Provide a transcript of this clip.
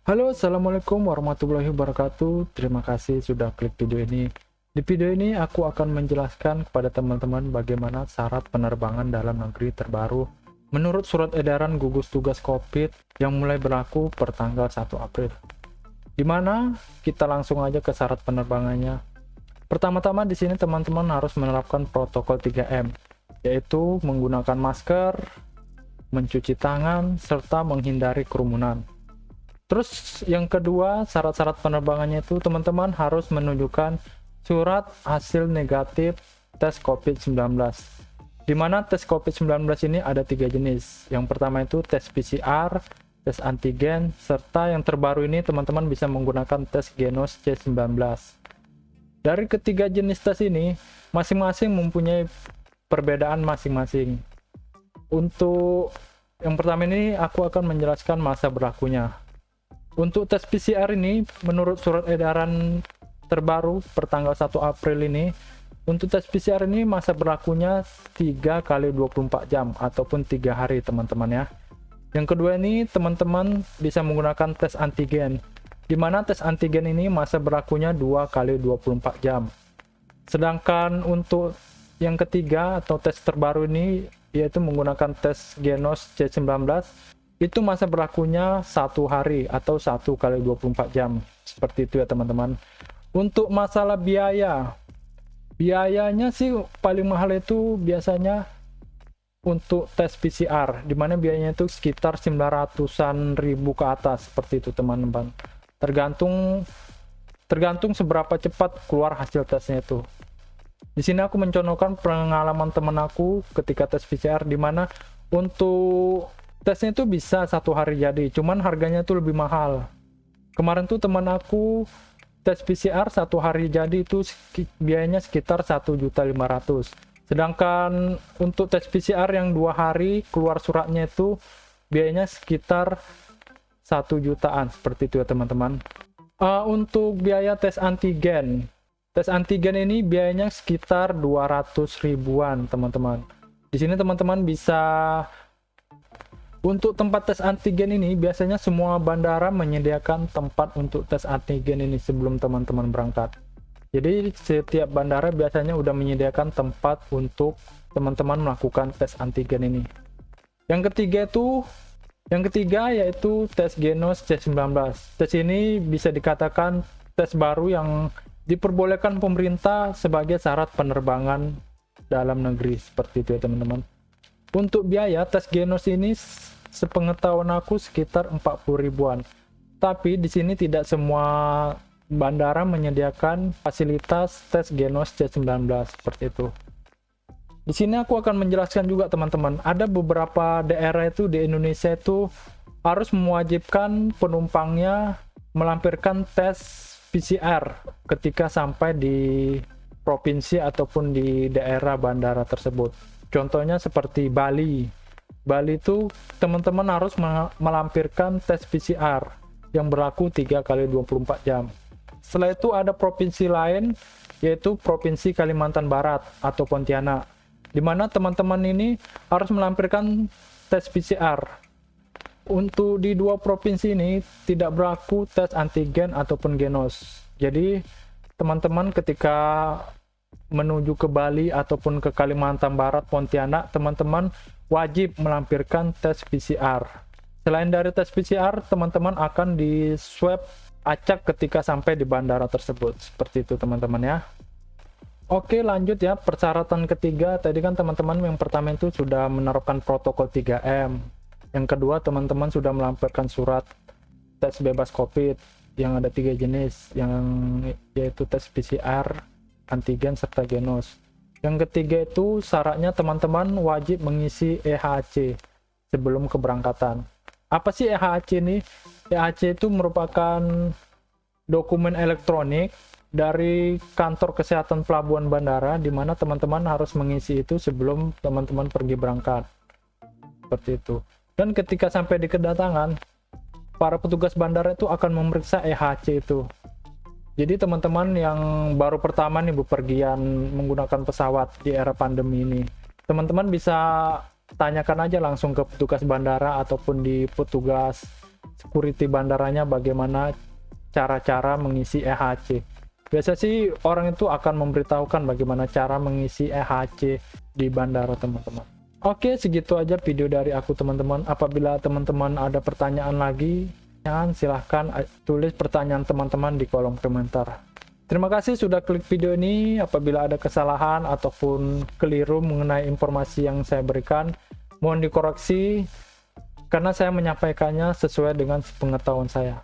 Halo, Assalamualaikum warahmatullahi wabarakatuh. Terima kasih sudah klik video ini. Di video ini aku akan menjelaskan kepada teman-teman bagaimana syarat penerbangan dalam negeri terbaru menurut surat edaran gugus tugas COVID yang mulai berlaku per tanggal 1 April. Dimana kita langsung aja ke syarat penerbangannya. Pertama-tama di sini teman-teman harus menerapkan protokol 3M, yaitu menggunakan masker, mencuci tangan, serta menghindari kerumunan. Terus yang kedua, syarat-syarat penerbangannya itu teman-teman harus menunjukkan surat hasil negatif tes COVID-19. Di mana tes COVID-19 ini ada 3 jenis. Yang pertama itu tes PCR, tes antigen, serta yang terbaru ini teman-teman bisa menggunakan tes Genos C19. Dari ketiga jenis tes ini, masing-masing mempunyai perbedaan masing-masing. Untuk yang pertama ini aku akan menjelaskan masa berlakunya. Untuk tes PCR ini, menurut surat edaran terbaru per tanggal 1 April ini, untuk tes PCR ini masa berlakunya 3 kali 24 jam ataupun 3 hari teman-teman ya. Yang kedua ini teman-teman bisa menggunakan tes antigen, di mana tes antigen ini masa berlakunya 2 kali 24 jam. Sedangkan untuk yang ketiga atau tes terbaru ini yaitu menggunakan tes Genos C19, itu masa berlakunya 1 hari atau 1 kali 24 jam. Seperti itu ya teman-teman. Untuk masalah biayanya sih paling mahal itu biasanya untuk tes PCR, dimana biayanya itu sekitar 900-an ribu ke atas. Seperti itu teman-teman. Tergantung seberapa cepat keluar hasil tesnya itu. Di sini aku mencontohkan pengalaman teman aku ketika tes PCR, dimana untuk tesnya itu bisa 1 hari jadi, cuman harganya tuh lebih mahal. Kemarin tuh teman aku tes PCR 1 hari jadi itu biayanya sekitar 1.500.000. Sedangkan untuk tes PCR yang 2 hari keluar suratnya itu biayanya sekitar 1 jutaan. Seperti itu ya teman-teman. Untuk biaya tes antigen ini biayanya sekitar 200 ribuan teman-teman. Di sini teman-teman bisa. Untuk tempat tes antigen ini, biasanya semua bandara menyediakan tempat untuk tes antigen ini sebelum teman-teman berangkat. Jadi setiap bandara biasanya udah menyediakan tempat untuk teman-teman melakukan tes antigen ini. Yang ketiga yaitu tes Genos C19. Tes ini bisa dikatakan tes baru yang diperbolehkan pemerintah sebagai syarat penerbangan dalam negeri. Seperti itu ya teman-teman. Untuk biaya tes Genos ini sepengetahuan aku sekitar 40 ribuan. Tapi di sini tidak semua bandara menyediakan fasilitas tes Genos C19 seperti itu. Di sini aku akan menjelaskan juga teman-teman, ada beberapa daerah itu di Indonesia itu harus mewajibkan penumpangnya melampirkan tes PCR ketika sampai di provinsi ataupun di daerah bandara tersebut. Contohnya seperti Bali. Bali itu teman-teman harus melampirkan tes PCR yang berlaku 3 kali 24 jam. Setelah itu ada provinsi lain, yaitu Provinsi Kalimantan Barat atau Pontianak, di mana teman-teman ini harus melampirkan tes PCR. Untuk di 2 provinsi ini tidak berlaku tes antigen ataupun Genos. Jadi teman-teman ketika menuju ke Bali ataupun ke Kalimantan Barat, Pontianak, teman-teman wajib melampirkan tes PCR. Selain dari tes PCR, teman-teman akan di swab acak ketika sampai di bandara tersebut. Seperti itu teman-teman ya. Oke, lanjut ya, persyaratan ketiga. Tadi kan teman-teman yang pertama itu sudah menerapkan protokol 3M. Yang kedua, teman-teman sudah melampirkan surat tes bebas COVID yang ada 3 jenis, yaitu tes PCR, antigen, serta Genos. Yang ketiga itu syaratnya teman-teman wajib mengisi EHC sebelum keberangkatan. Apa sih EHC ini? EHC itu merupakan dokumen elektronik dari kantor kesehatan pelabuhan bandara, di mana teman-teman harus mengisi itu sebelum teman-teman pergi berangkat. Seperti itu. Dan ketika sampai di kedatangan, para petugas bandara itu akan memeriksa EHC itu. Jadi teman-teman yang baru pertama nih bepergian menggunakan pesawat di era pandemi ini, teman-teman bisa tanyakan aja langsung ke petugas bandara ataupun di petugas security bandaranya bagaimana cara-cara mengisi EHC. Biasa sih orang itu akan memberitahukan bagaimana cara mengisi EHC di bandara teman-teman. Oke, segitu aja video dari aku teman-teman. Apabila teman-teman ada pertanyaan lagi, silahkan tulis pertanyaan teman-teman di kolom komentar. Terima kasih sudah klik video ini. Apabila ada kesalahan ataupun keliru mengenai informasi yang saya berikan, mohon dikoreksi karena saya menyampaikannya sesuai dengan pengetahuan saya.